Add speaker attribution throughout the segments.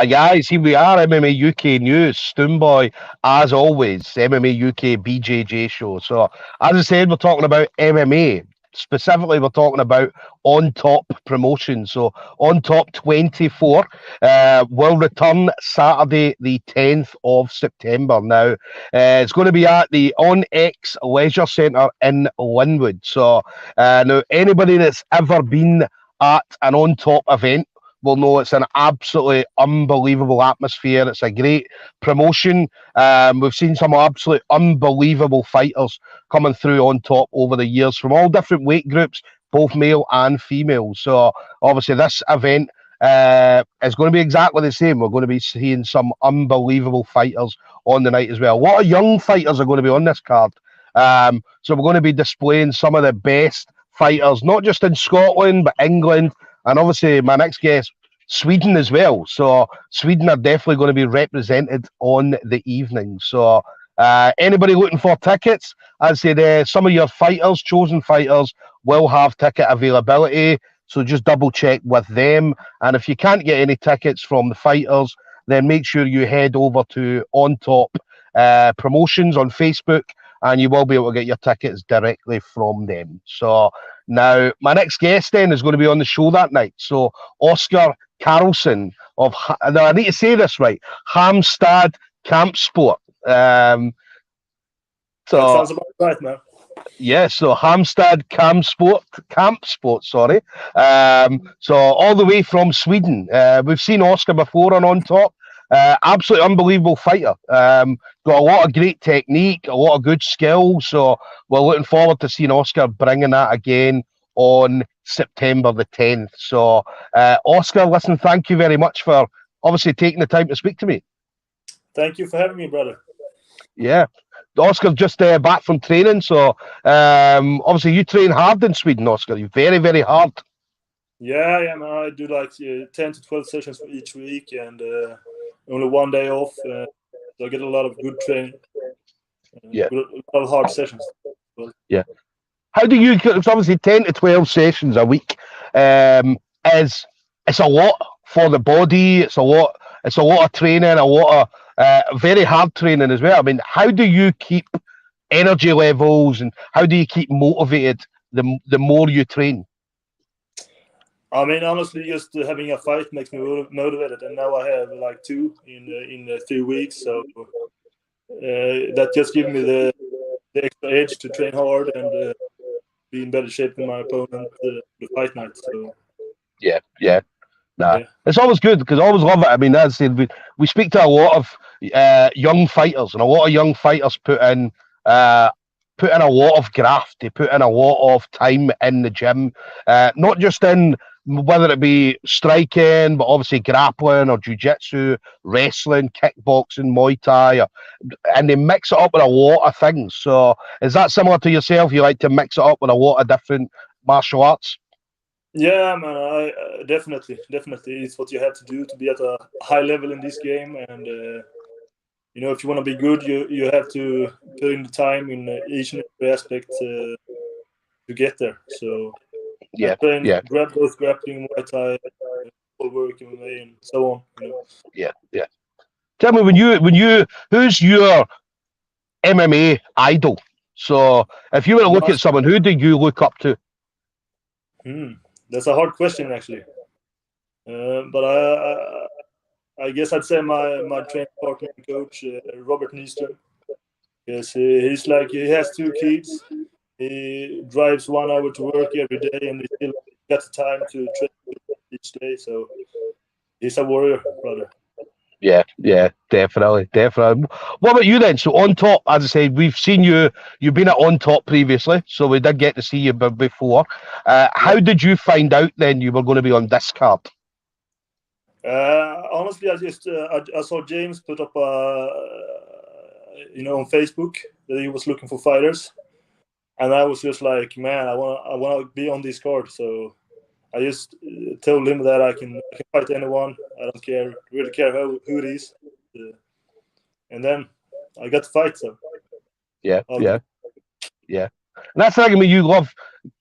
Speaker 1: Guys, here we are, MMA UK News, Stoomboy, as always, MMA UK BJJ show. So, as I said, we're talking about MMA. Specifically, we're talking about On Top promotion. So, On Top 24 will return Saturday, the 10th of September. Now, it's going to be at the On X Leisure Centre in Linwood. So, now anybody that's ever been at an On Top event will know it's an absolutely unbelievable atmosphere. It's a great promotion. We've seen some absolutely unbelievable fighters coming through On Top over the years from all different weight groups, both male and female. So obviously this event is going to be exactly the same. We're going to be seeing some unbelievable fighters on the night as well. A lot of young fighters are going to be on this card. So we're going to be displaying some of the best fighters, not just in Scotland, but England, and obviously my next guest, Sweden as well. So Sweden are definitely going to be represented on the evening. So anybody looking for tickets, as I said, some of your fighters, chosen fighters, will have ticket availability. So just double check with them. And if you can't get any tickets from the fighters, then make sure you head over to On Top Promotions on Facebook, and you will be able to get your tickets directly from them. So now my next guest then is going to be on the show that night. So Oskar Carlsson of, now I need to say this right, Halmstad Kampsport.
Speaker 2: That sounds about right, man.
Speaker 1: Yes, so Halmstad Kampsport, sorry. So all the way from Sweden. We've seen Oskar before on Top. Absolutely unbelievable fighter. Got a lot of great technique, a lot of good skill. So we're looking forward to seeing Oskar bringing that again on September the 10th. So Oskar, listen, thank you very much for obviously taking the time to speak to me.
Speaker 2: Thank you for having me, brother.
Speaker 1: Yeah. Oscar's just back from training, so obviously you train hard in Sweden, Oskar. You're very, very hard.
Speaker 2: Yeah, man. I do like 10 to 12 sessions for each week, and only one day off. So I get a lot of good training.
Speaker 1: Yeah,
Speaker 2: a lot of hard sessions.
Speaker 1: Yeah. How do you? It's obviously 10 to 12 sessions a week. It's a lot for the body. It's a lot of training. A lot of very hard training as well. I mean, how do you keep energy levels, and how do you keep motivated the more you train?
Speaker 2: I mean, honestly, just having a fight makes me motivated, and now I have like 2 in 3 weeks, so that just gives me the extra edge to train hard and be in better shape than my opponent the fight night. So
Speaker 1: yeah. Nah, it's always good because I always love it. I mean, as I said, we speak to a lot of young fighters, and a lot of young fighters put in a lot of graft. They put in a lot of time in the gym, not just in whether it be striking, but obviously grappling or jiu-jitsu, wrestling, kickboxing, Muay Thai, and they mix it up with a lot of things. So is that similar to yourself? You like to mix it up with a lot of different martial arts?
Speaker 2: Yeah, man, I definitely. It's what you have to do to be at a high level in this game, and if you want to be good, you have to put in the time in each and every aspect to get there. So grab both grappling, Muay Thai, full work, MMA, and so on.
Speaker 1: Yeah. Tell me, when you who's your MMA idol? So if you were to look at someone, who do you look up to?
Speaker 2: That's a hard question, actually. But I guess I'd say my training partner and coach, Robert Nyström. Because he's like, he has 2 kids. He drives 1 hour to work every day, and he still got the time to train each day. So he's a warrior, brother.
Speaker 1: Yeah, definitely. What about you then? So On Top, as I said, we've seen you've been at On Top previously, so we did get to see you before. How did you find out then you were going to be on this card?
Speaker 2: Honestly, I just I saw James put up on Facebook that he was looking for fighters, and I was just like, man, I want to be on this card. So I just told him that I can fight anyone. I don't really care who it is. And then I got to fight. So
Speaker 1: yeah. And that's the thing. I mean, you love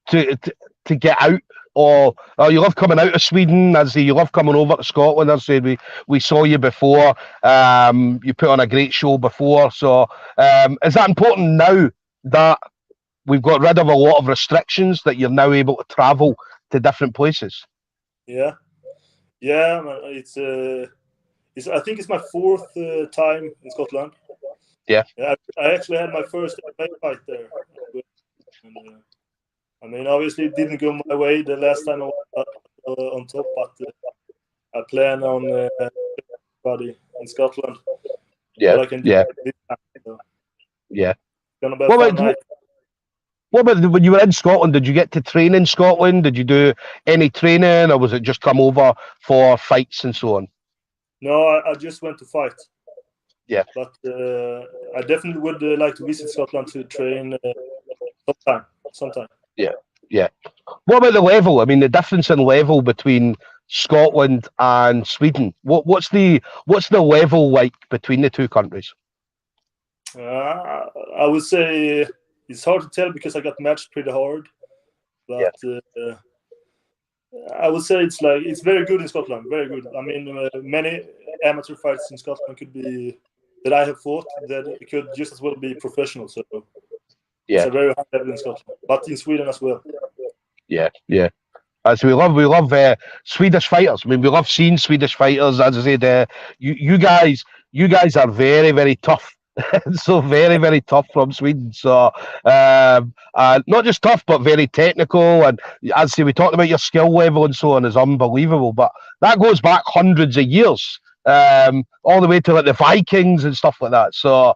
Speaker 1: to get out or you love coming out of Sweden? As you love coming over to Scotland. I said we saw you before. You put on a great show before. So is that important now that we've got rid of a lot of restrictions that you're now able to travel to different places?
Speaker 2: Yeah, yeah. It's I think it's my fourth time in Scotland.
Speaker 1: Yeah.
Speaker 2: I actually had my first MMA fight there. And, I mean, obviously, it didn't go my way the last time I was on top, but I plan on everybody in Scotland.
Speaker 1: Yeah,
Speaker 2: What I can do
Speaker 1: yeah,
Speaker 2: this time. So
Speaker 1: yeah.
Speaker 2: it's gonna be a
Speaker 1: What
Speaker 2: fun
Speaker 1: about
Speaker 2: night.
Speaker 1: what about when you were in Scotland? Did you get to train in Scotland? Did you do any training, or was it just come over for fights and so on?
Speaker 2: No, I just went to fight.
Speaker 1: Yeah.
Speaker 2: But I definitely would like to visit Scotland to train sometime.
Speaker 1: Yeah, yeah. What about the level? I mean, the difference in level between Scotland and Sweden. What's the level like between the two countries?
Speaker 2: I would say it's hard to tell because I got matched pretty hard. But I would say it's very good in Scotland. Very good. I mean, many amateur fights in Scotland could be that I have fought that could just as well be professional. So it's a very high level in Scotland, but in Sweden as well.
Speaker 1: Yeah, yeah. As we love Swedish fighters. I mean, we love seeing Swedish fighters. As I said, you guys are very, very tough. So very, very tough from Sweden. So not just tough, but very technical. And as I say, we talked about your skill level and so on is unbelievable. But that goes back hundreds of years, all the way to like the Vikings and stuff like that. So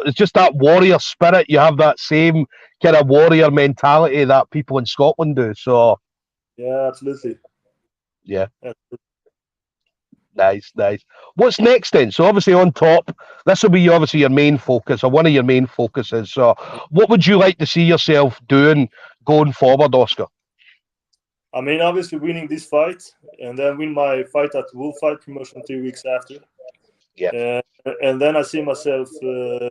Speaker 1: it's just that warrior spirit. You have that same kind of warrior mentality that people in Scotland do. So
Speaker 2: yeah, absolutely.
Speaker 1: Yeah. Nice. What's next then? So obviously on top, this will be obviously your main focus or one of your main focuses. So what would you like to see yourself doing going forward, Oskar?
Speaker 2: I mean, obviously winning this fight and then win my fight at Wolf Fight Promotion 3 weeks after.
Speaker 1: Yeah.
Speaker 2: And then I see myself. The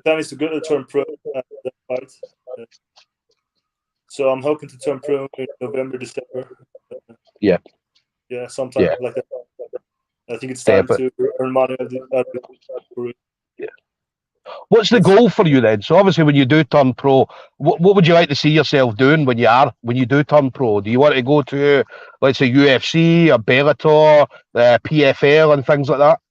Speaker 2: plan is to go to turn pro after that fight. So I'm hoping to turn pro in November, December.
Speaker 1: Yeah.
Speaker 2: Yeah, sometime like that. I think it's time to earn money.
Speaker 1: Yeah. What's the goal for you then? So obviously, when you do turn pro, what would you like to see yourself doing when you do turn pro? Do you want to go to, let's say, UFC or Bellator, PFL, and things like that?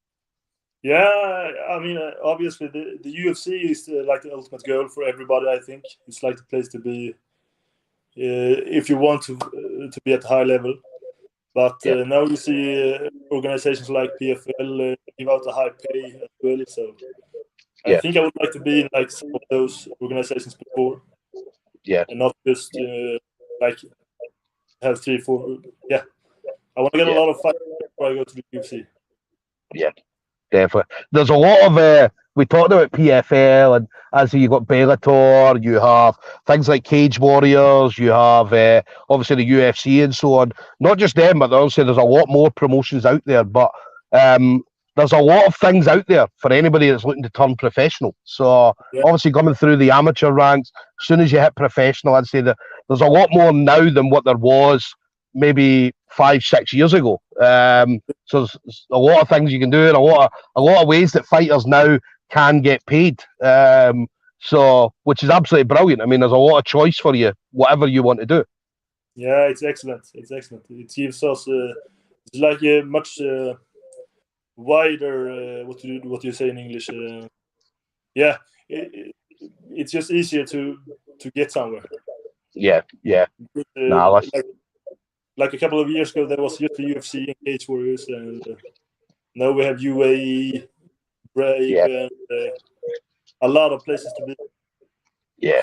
Speaker 2: Yeah, I mean, obviously, the UFC is like the ultimate goal for everybody. I think it's like the place to be if you want to be at a high level. But now you see organizations like PFL give out a high pay as well. So I think I would like to be in like some of those organizations before.
Speaker 1: Yeah.
Speaker 2: And not just like have 3-4. Yeah. I want to get a lot of fights before I go to the UFC.
Speaker 1: Yeah, definitely. There's a lot of we talked about PFL, and as you got Bellator, you have things like Cage Warriors, you have obviously the UFC and so on. Not just them, but obviously there's a lot more promotions out there. But there's a lot of things out there for anybody that's looking to turn professional. So obviously coming through the amateur ranks, as soon as you hit professional, I'd say that there's a lot more now than what there was maybe 5-6 years ago. So there's a lot of things you can do, and a lot of ways that fighters now can get paid. So which is absolutely brilliant. I mean, there's a lot of choice for you, whatever you want to do.
Speaker 2: Yeah, it's excellent. It gives us like a much wider what do you say in English? It's just easier to get somewhere.
Speaker 1: Yeah.
Speaker 2: Like a couple of years ago, there was just the UFC and Cage Warriors, and now we have UAE, Brave, and a lot of places to be.
Speaker 1: Yeah.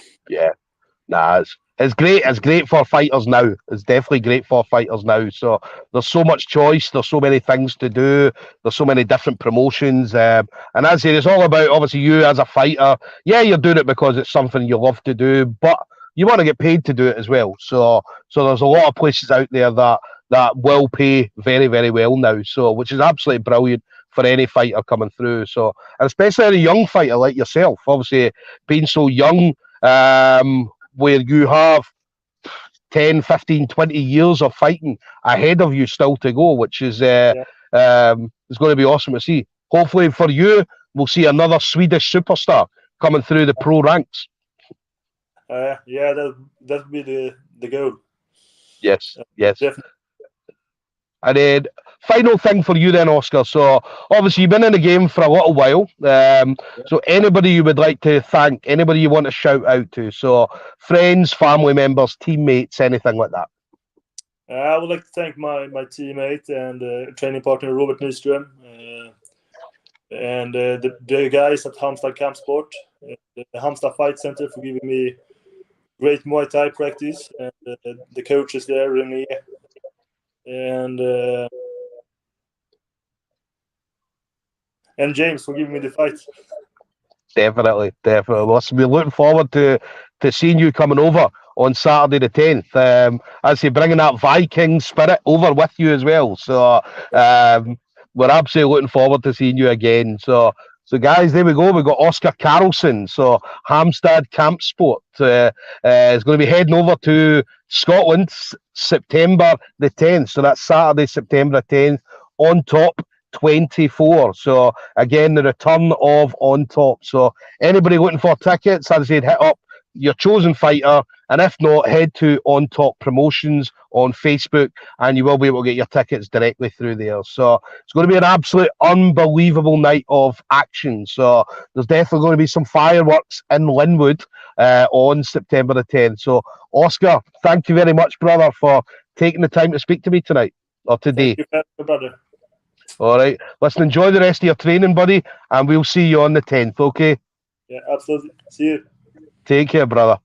Speaker 1: Nah, it's great. It's great for fighters now. It's definitely great for fighters now. So there's so much choice. There's so many things to do. There's so many different promotions. And as I say, it's all about obviously you as a fighter. Yeah, you're doing it because it's something you love to do, but you want to get paid to do it as well. So there's a lot of places out there that will pay very, very well now. So which is absolutely brilliant for any fighter coming through. So and especially a young fighter like yourself, obviously being so young. Where you have 10, 15, 20 years of fighting ahead of you still to go, which is it's going to be awesome to see. Hopefully for you, we'll see another Swedish superstar coming through the pro ranks.
Speaker 2: Yeah, that would be the goal.
Speaker 1: Yes, yes.
Speaker 2: Definitely.
Speaker 1: And then final thing for you then, Oskar. So obviously you've been in the game for a little while. So anybody you would like to thank, anybody you want to shout out to, so friends, family members, teammates, anything like that.
Speaker 2: I would like to thank my teammate and training partner Robert Nyström, and the guys at Halmstad Kampsport, the Halmstad Fight Center, for giving me great Muay Thai practice, and the coaches there, René, and James, for giving me the fight.
Speaker 1: Definitely. Listen, we're looking forward to seeing you coming over on Saturday the 10th. As I say, bringing that Viking spirit over with you as well. So we're absolutely looking forward to seeing you again. So guys, there we go. We've got Oskar Carlsson. So Halmstad Kampsport is going to be heading over to Scotland September the 10th. So that's Saturday, September the 10th, on top 24. So again, the return of On Top. So anybody looking for tickets, as I said, hit up your chosen fighter, and if not, head to On Top Promotions on Facebook, and you will be able to get your tickets directly through there. So it's going to be an absolute unbelievable night of action. So there's definitely going to be some fireworks in Linwood on September the 10th. So Oskar, thank you very much, brother, for taking the time to speak to me tonight or today.
Speaker 2: Thank you, brother.
Speaker 1: All right. Listen, enjoy the rest of your training, buddy, and we'll see you on the 10th, okay?
Speaker 2: Yeah, absolutely. See you.
Speaker 1: Take care, brother.